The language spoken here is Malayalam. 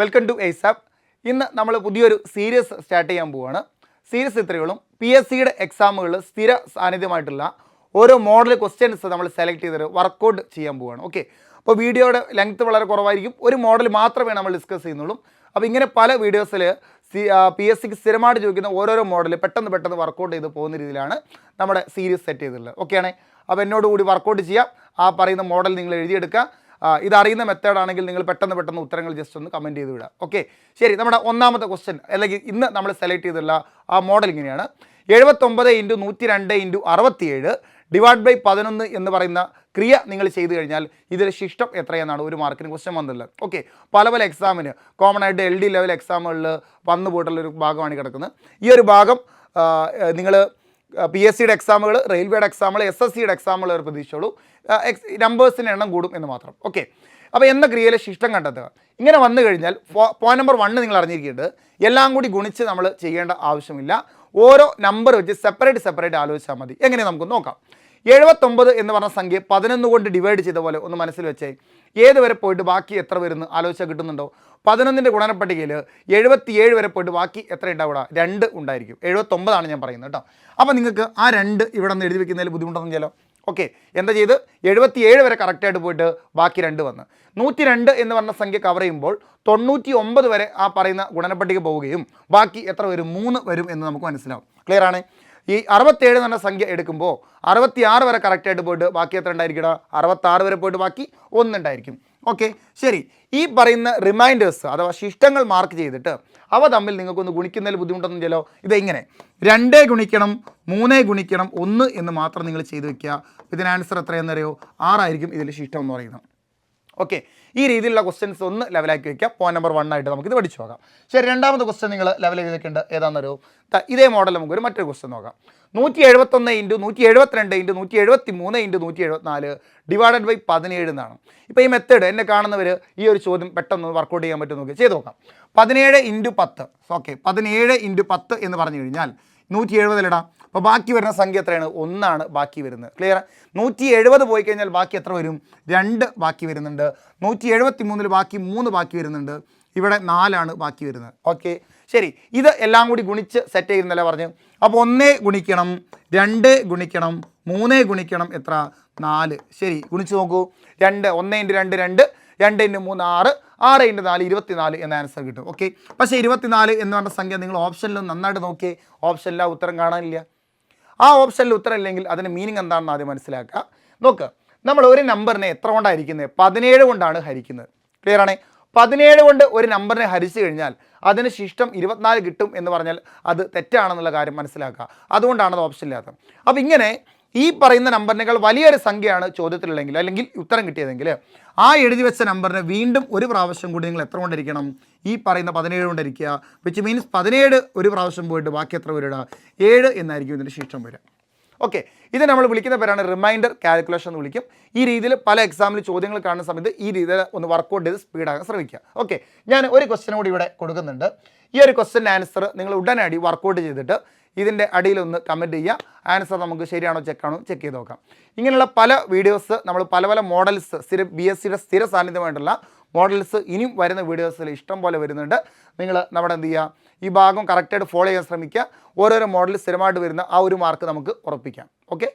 Welcome to ASAP. ഇന്ന് നമ്മൾ പുതിയൊരു സീരീസ് സ്റ്റാർട്ട് ചെയ്യാൻ പോവുകയാണ്. സീരീസ് ഇത്രയോളം PSCയുടെ എക്സാമുകളിൽ സ്ഥിര സാന്നിധ്യമായിട്ടുള്ള ഓരോ മോഡൽ ക്വസ്റ്റ്യൻസ് നമ്മൾ സെലക്ട് ചെയ്തിട്ട് വർക്കൗട്ട് ചെയ്യാൻ പോവുകയാണ്. ഓക്കെ, അപ്പോൾ വീഡിയോയുടെ ലെങ്ത്ത് വളരെ കുറവായിരിക്കും, ഒരു മോഡൽ മാത്രമേ നമ്മൾ ഡിസ്കസ് ചെയ്യുന്നുള്ളൂ. അപ്പോൾ ഇങ്ങനെ പല വീഡിയോസിൽ PSCക്ക് സ്ഥിരമായിട്ട് ചോദിക്കുന്ന ഓരോരോ മോഡൽ പെട്ടെന്ന് വർക്കൗട്ട് ചെയ്ത് പോകുന്ന രീതിയിലാണ് നമ്മുടെ സീരീസ് സെറ്റ് ചെയ്തിട്ടുള്ളത്. ഓക്കെയാണേ, അപ്പോൾ എന്നോടുകൂടി വർക്കൗട്ട് ചെയ്യാം. ആ പറയുന്ന മോഡൽ നിങ്ങൾ എഴുതിയെടുക്കുക. ഇതറിയുന്ന മെത്തേഡാണെങ്കിൽ നിങ്ങൾ പെട്ടെന്ന് ഉത്തരങ്ങൾ ജസ്റ്റ് ഒന്ന് കമൻറ്റ് ചെയ്ത് വിടുക. ഓക്കെ, ശരി. നമ്മുടെ ഒന്നാമത്തെ ക്വസ്റ്റ്യൻ അല്ലെങ്കിൽ ഇന്ന് നമ്മൾ സെലക്ട് ചെയ്തിട്ടുള്ള ആ മോഡൽ ഇങ്ങനെയാണ്. 79 × 102 × 67 ഡിവൈഡ് ബൈ 11 എന്ന് പറയുന്ന ക്രിയ നിങ്ങൾ ചെയ്തു കഴിഞ്ഞാൽ ഇതിൽ ശിഷ്ടം എത്രയെന്നാണ് ഒരു മാർക്കിന് ക്വസ്റ്റ്യൻ വന്നിട്ടുള്ളത്. ഓക്കെ, പല എക്സാമിന് കോമൺ ആയിട്ട് LD ലെവൽ എക്സാമുകളിൽ വന്നു പോയിട്ടുള്ളൊരു ഭാഗമാണ് കിടക്കുന്നത്. ഈ ഒരു ഭാഗം നിങ്ങൾ PSCയുടെ എക്സാമുകൾ, റെയിൽവേയുടെ എക്സാമുകൾ, SSCയുടെ എക്സാമുകൾ ഒരു പ്രതീക്ഷിച്ചോളൂ. നമ്പേഴ്സിൻ്റെ എണ്ണം കൂടും എന്ന് മാത്രം. ഓക്കെ, അപ്പോൾ എന്ന ക്രിയയിലെ ശിഷ്ടം കണ്ടെത്തുക. ഇങ്ങനെ വന്നു കഴിഞ്ഞാൽ പോയിന്റ് നമ്പർ 1 നിങ്ങൾ അറിഞ്ഞിരിക്കേണ്ടത് എല്ലാം കൂടി ഗുണിച്ച് നമ്മൾ ചെയ്യേണ്ട ആവശ്യമില്ല. ഓരോ നമ്പർ വെച്ച് സെപ്പറേറ്റ് ആലോചിച്ചാൽ മതി. എങ്ങനെ നമുക്ക് നോക്കാം. 79 എന്ന് പറഞ്ഞ സംഖ്യ 11 കൊണ്ട് ഡിവൈഡ് ചെയ്ത പോലെ ഒന്ന് മനസ്സിൽ വെച്ചേ. ഏത് വരെ പോയിട്ട് ബാക്കി എത്ര വരുന്നു ആലോചിച്ചാൽ കിട്ടുന്നുണ്ടോ? 11ൻ്റെ ഗുണനപ്പട്ടികയിൽ 77 വരെ പോയിട്ട് ബാക്കി എത്ര ഉണ്ടാവുക? 2 ഉണ്ടായിരിക്കും. 79 ഞാൻ പറയുന്നത് കേട്ടോ. അപ്പോൾ നിങ്ങൾക്ക് ആ 2 ഇവിടെ നിന്ന് എഴുതി വെക്കുന്നതിൽ ബുദ്ധിമുട്ടൊന്നും ചെയ്യാലോ. ഓക്കെ, എന്താ ചെയ്ത് 77 വരെ കറക്റ്റായിട്ട് പോയിട്ട് ബാക്കി 2 വന്ന് 102 എന്ന് പറഞ്ഞ സംഖ്യ കവർ ചെയ്യുമ്പോൾ 99 വരെ ആ പറയുന്ന ഗുണനപ്പട്ടിക പോവുകയും ബാക്കി എത്ര വരും? 3 വരും എന്ന് നമുക്ക് മനസ്സിലാവും. ക്ലിയർ ആണ്. ഈ 67 എന്ന് പറഞ്ഞ സംഖ്യ എടുക്കുമ്പോൾ 66 വരെ കറക്റ്റായിട്ട് പോയിട്ട് ബാക്കി എത്ര ഉണ്ടായിരിക്കണം? 66 വരെ പോയിട്ട് ബാക്കി 1 ഉണ്ടായിരിക്കും. ഓക്കെ, ശരി. ഈ പറയുന്ന റിമൈൻഡേഴ്സ് അഥവാ ശിഷ്ടങ്ങൾ മാർക്ക് ചെയ്തിട്ട് അവ തമ്മിൽ നിങ്ങൾക്കൊന്ന് ഗുണിക്കുന്നതിൽ ബുദ്ധിമുട്ടൊന്നും ചെയ്യലോ. ഇതെങ്ങനെ 2 ഗുണിക്കണം 3 ഗുണിക്കണം 1 എന്ന് മാത്രം നിങ്ങൾ ചെയ്ത് വെക്കുക. ഇതിന് ആൻസർ എത്രയെന്നറിയോ? 6 ആയിരിക്കും ഇതിൽ ശിഷ്ടം എന്ന് പറയുന്നത്. ഓക്കെ, ഈ രീതിയിലുള്ള ക്വസ്റ്റ്യൻസ് ഒന്ന് ലെവലാക്കി വയ്ക്കുക. പോയിന്റ് നമ്പർ 1 ആയിട്ട് നമുക്കിത് പഠിച്ചു നോക്കാം. ശരി, രണ്ടാമത്തെ ക്വസ്റ്റ്യൻ നിങ്ങൾ ലെവൽ ചെയ്ത് വെക്കേണ്ടത് ഏതാണെന്നറിയോ? ഇതേ മോഡൽ നമുക്കൊരു മറ്റൊരു ക്വസ്റ്റ്യൻ നോക്കാം. 171 × 172 × 173 × 174 ഡിവൈഡഡ് ബൈ 17 എന്നാണ്. ഇപ്പോൾ ഈ മെത്തേഡ് എന്നെ കാണുന്നവർ ഈ ഒരു ചോദ്യം പെട്ടെന്ന് വർക്കൗട്ട് ചെയ്യാൻ പറ്റും നോക്കി ചെയ്ത് നോക്കാം. 17 × 10. ഓക്കെ, 17 × 10 എന്ന് പറഞ്ഞു കഴിഞ്ഞാൽ 170 ഇടാം. അപ്പോൾ ബാക്കി വരുന്ന സംഖ്യ എത്രയാണ്? 1 ആണ് ബാക്കി വരുന്നത്. ക്ലിയർ. 170 പോയി കഴിഞ്ഞാൽ ബാക്കി എത്ര വരും? 2 ബാക്കി വരുന്നുണ്ട്. 173 ബാക്കി 3 ബാക്കി വരുന്നുണ്ട്. ഇവിടെ 4 ആണ് ബാക്കി വരുന്നത്. ഓക്കെ, ശരി. ഇത് എല്ലാം കൂടി ഗുണിച്ച് സെറ്റ് ചെയ്യുന്നല്ലേ പറഞ്ഞു. അപ്പോൾ 1 ഗുണിക്കണം 2 ഗുണിക്കണം 3 ഗുണിക്കണം എത്ര? 4. ശരി, ഗുണിച്ച് നോക്കൂ. 1 × 2 2 2 × 3 6 6 × 4 24 എന്ന ആൻസർ കിട്ടും. ഓക്കെ, പക്ഷേ 24 എന്ന് പറഞ്ഞ സംഖ്യ നിങ്ങൾ ഓപ്ഷനിൽ നന്നായിട്ട് നോക്കിയേ. ഓപ്ഷനിൽ ആ ഉത്തരം കാണാനില്ല. ആ ഓപ്ഷനിൽ ഉത്തരം ഇല്ലെങ്കിൽ അതിന് മീനിങ് എന്താണെന്ന് ആദ്യം മനസ്സിലാക്കുക. നോക്ക്, നമ്മൾ ഒരു നമ്പറിനെ എത്ര കൊണ്ടാണ് ഹരിക്കുന്നത്? 17 കൊണ്ടാണ് ഹരിക്കുന്നത്. ക്ലിയർ ആണേ. 17 കൊണ്ട് ഒരു നമ്പറിനെ ഹരിച്ചു കഴിഞ്ഞാൽ അതിന് ശിഷ്ടം 24 കിട്ടും എന്ന് പറഞ്ഞാൽ അത് തെറ്റാണെന്നുള്ള കാര്യം മനസ്സിലാക്കുക. അതുകൊണ്ടാണ് അത് ഓപ്ഷനില്ലാത്തത്. അപ്പോൾ ഇങ്ങനെ ഈ പറയുന്ന നമ്പറിനേക്കാൾ വലിയൊരു സംഖ്യയാണ് ചോദ്യത്തിലുള്ളെങ്കിൽ അല്ലെങ്കിൽ ഉത്തരം കിട്ടിയതെങ്കിൽ ആ എഴുതി വെച്ച നമ്പറിനെ വീണ്ടും ഒരു പ്രാവശ്യം കൂടി നിങ്ങൾ എത്ര കൊണ്ടിരിക്കണം? ഈ പറയുന്ന 17 കൊണ്ടിരിക്കുക. വിച്ച് മീൻസ് 17 ഒരു പ്രാവശ്യം പോയിട്ട് ബാക്കി എത്ര വരിക? 7 എന്നായിരിക്കും ഇതിൻ്റെ ശിഷ്ടം വരിക. ഓക്കെ, ഇത് നമ്മൾ വിളിക്കുന്ന പേരാണ് റിമൈൻഡർ കാൽക്കുലേഷൻ എന്ന് വിളിക്കും. ഈ രീതിയിൽ പല എക്സാമിൽ ചോദ്യങ്ങൾ കാണുന്ന സമയത്ത് ഈ രീതിയിൽ ഒന്ന് വർക്കൗട്ട് ചെയ്ത് സ്പീഡാകാൻ ശ്രമിക്കുക. ഓക്കെ, ഞാൻ ഒരു ക്വസ്റ്റ്യൻ കൂടി ഇവിടെ കൊടുക്കുന്നുണ്ട്. ഈ ഒരു ക്വസ്റ്റ്യൻ്റെ ആൻസർ നിങ്ങൾ ഉടനടി വർക്കൗട്ട് ചെയ്തിട്ട് ഇതിൻ്റെ അടിയിലൊന്ന് കമൻറ്റ് ചെയ്യുക. ആൻസർ നമുക്ക് ശരിയാണോ ചെക്ക് ചെയ്ത് നോക്കാം. ഇങ്ങനെയുള്ള പല വീഡിയോസ് നമ്മൾ പല മോഡൽസ് BSCയുടെ സ്ഥിര സാന്നിധ്യമായിട്ടുള്ള മോഡൽസ് ഇനിയും വരുന്ന വീഡിയോസിൽ ഇഷ്ടം പോലെ വരുന്നുണ്ട്. നിങ്ങൾ നമ്മുടെ എന്ത് ചെയ്യുക, ഈ ഭാഗം കറക്റ്റായിട്ട് ഫോളോ ചെയ്യാൻ ശ്രമിക്കുക. ഓരോരോ മോഡൽ സ്ഥിരമായിട്ട് വരുന്ന ആ ഒരു മാർക്ക് നമുക്ക് ഉറപ്പിക്കാം. ഓക്കെ.